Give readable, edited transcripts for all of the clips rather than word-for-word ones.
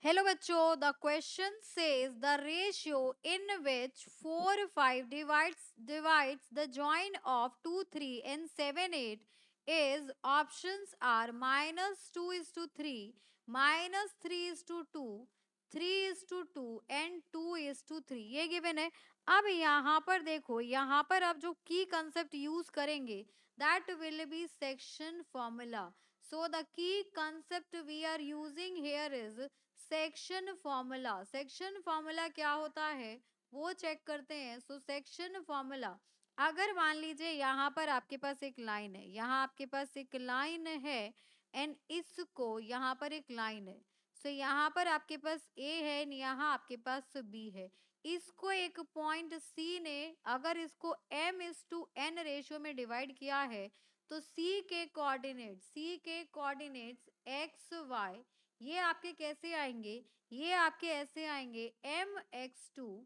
Hello बच्चों, the question says the ratio in which 4 5 divides the join of 2 3 and 7 8 is options are -2:3, -3:2, 3:2 and 2:3। ये given है। अब यहाँ पर देखो, यहाँ पर अब जो की कंसेप्ट यूज करेंगे that will be section formula. So the key concept we are using here is section formula. Section formula क्या होता है वो चेक करते हैं। सो सेक्शन फॉर्मूला, अगर मान लीजिए यहाँ पर आपके पास एक लाइन है, यहाँ आपके पास एक लाइन है एंड इसको यहाँ पर एक लाइन है। सो यहाँ पर आपके पास ए है, यहाँ आपके पास बी है। इसको एक पॉइंट सी ने अगर इसको m/n रेशियो में डिवाइड किया है तो सी के कोऑर्डिनेट्स एक्स वाई ये आपके कैसे आएंगे, ये आपके ऐसे आएंगे mx2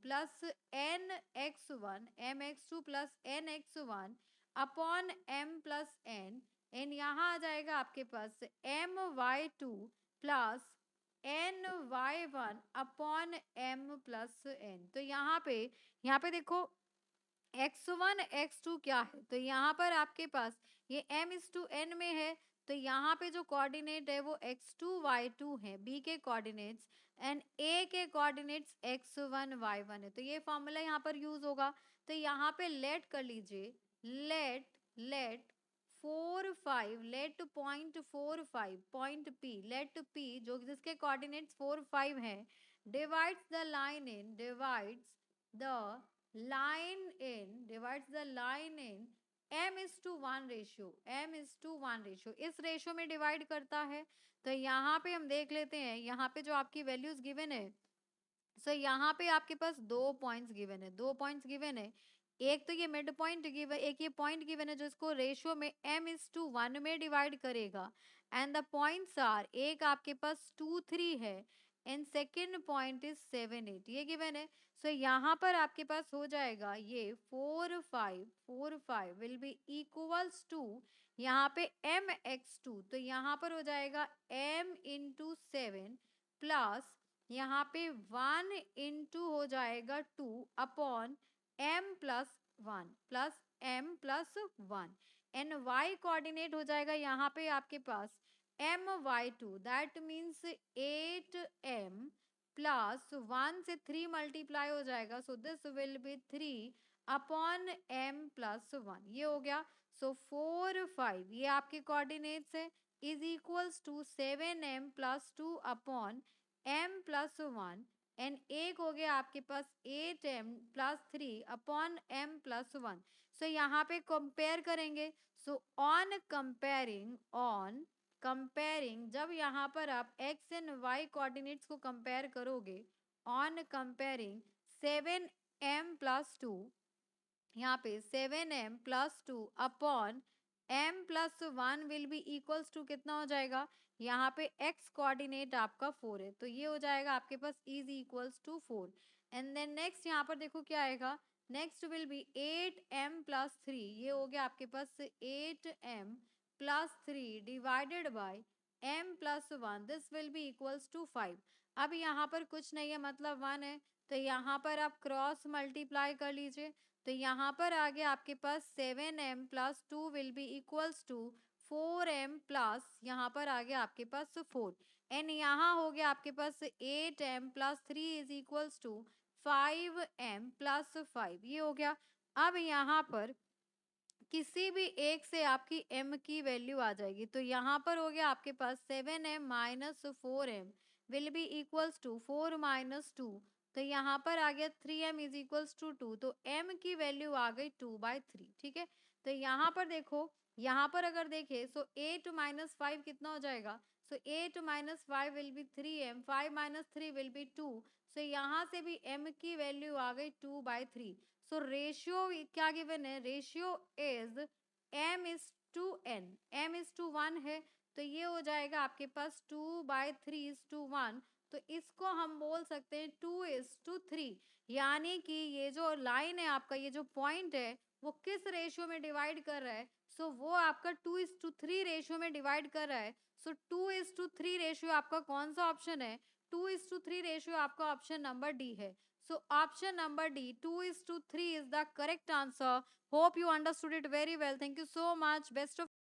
plus nx1 upon m plus n n यहाँ आ जाएगा आपके पास my2 plus ny1 upon m plus n। तो यहाँ पे देखो x1 x2 क्या है, तो यहाँ पर आपके पास ये m/n में है। तो यहाँ पे जो कोऑर्डिनेट है वो x2 y2 है, b के कोऑर्डिनेट्स एंड a के कोऑर्डिनेट्स x1 y1 है। तो ये फॉर्मूला यहाँ पर यूज होगा। तो यहाँ पे लेट कर लीजिए, let 4 5, let point 4 5 point p, let p जो जिसके कोऑर्डिनेट्स 4 5 हैं divides the line in m/1 ratio, इस रेशियो में डिवाइड करता है। तो यहाँ पे हम देख लेते हैं, यहाँ पे जो आपकी वैल्यूज गिवन है। सो यहाँ पे आपके पास दो पॉइंट्स गिवन है। एक तो ये मिड पॉइंट गिवन, एक ये पॉइंट गिवन है जो इसको रेशियो में m/1 में डिवाइड करेगा। एंड द पॉइंट्स आर, एक आपके पास 2 3 है एंड सेकेंड पॉइंट इज 7 8, ये गिवन है। सो यहाँ पर आपके पास हो जाएगा ये 4 5 विल बी इक्वल्स टू यहाँ पे mx2, तो यहाँ पर हो जाएगा m/7 प्लस यहाँ पे 1 इंटू हो जाएगा 2 upon m+1 and y coordinate हो जाएगा यहाँ पे आपके पास my2, that means 8m plus 1 से 3 मल्टीप्लाई हो जाएगा। So this will B 3 upon m+1, ये हो गया। सो 4 5 ये आपके कोऑर्डिनेट्स है is equals to 7m plus 2 upon m+1 and एक हो गया आपके पास 8m प्लस 3 अपॉन m+1। सो यहाँ पे कंपेयर करेंगे। सो ऑन कंपेयरिंग जब यहाँ पर आप x एंड y कोऑर्डिनेट्स को कंपेयर करोगे, ऑन कंपेयरिंग 7m प्लस 2, यहाँ पे 7m plus 2 upon m+1 will be equals to कितना हो जाएगा, यहाँ पे x कोऑर्डिनेट आपका 4 है तो ये हो जाएगा आपके पास is equals to 4। And then next यहाँ पर देखो क्या आएगा, next will be 8m plus 3, ये हो गया आपके पास 8m plus 3 divided by m+1, this will be equals to 5। अब यहाँ पर कुछ नहीं है, मतलब 1 है, तो यहाँ पर आप क्रॉस मल्टीप्लाई कर लीजिए। तो यहाँ पर आ गया आपके पास 7m plus 2 will be equals to 4m plus यहाँ पर आ गया आपके पास 4 एंड यहाँ हो गया आपके पास 8m plus 3 is equals to 5m plus 5, ये हो गया। अब यहाँ पर किसी भी एक से आपकी m की वैल्यू आ जाएगी। तो यहाँ पर हो गया आपके पास 7m minus 4m will be equals to 4 minus 2, तो यहाँ पर आ गया 3m इज इक्वल्स टू 2, तो m की वैल्यू आ गई 2/3। ठीक है, तो यहाँ पर देखो, यहाँ पर अगर देखें सो 8 माइनस 5 कितना हो जाएगा, सो 8 minus 5 will be 3m, 5 minus 3 will be 2, सो यहाँ से भी m की वैल्यू आ गई 2/3। सो रेशियो क्या गिवन है, रेशियो इज m/1 है, तो ये हो जाएगा आपके पास 2/3:1। तो इसको हम बोल सकते हैं 2:3, यानी कि ये जो लाइन है आपका, ये जो पॉइंट है वो किस रेशियो में डिवाइड कर रहा है, सो वो आपका 2:3 रेशियो में डिवाइड कर रहा है। सो 2:3 रेशियो आपका कौन सा ऑप्शन है? 2:3 रेशियो आपका ऑप्शन नंबर डी है. So option number D, 2:3 is the correct answer. Hope you understood it very well. Thank you so much. Best of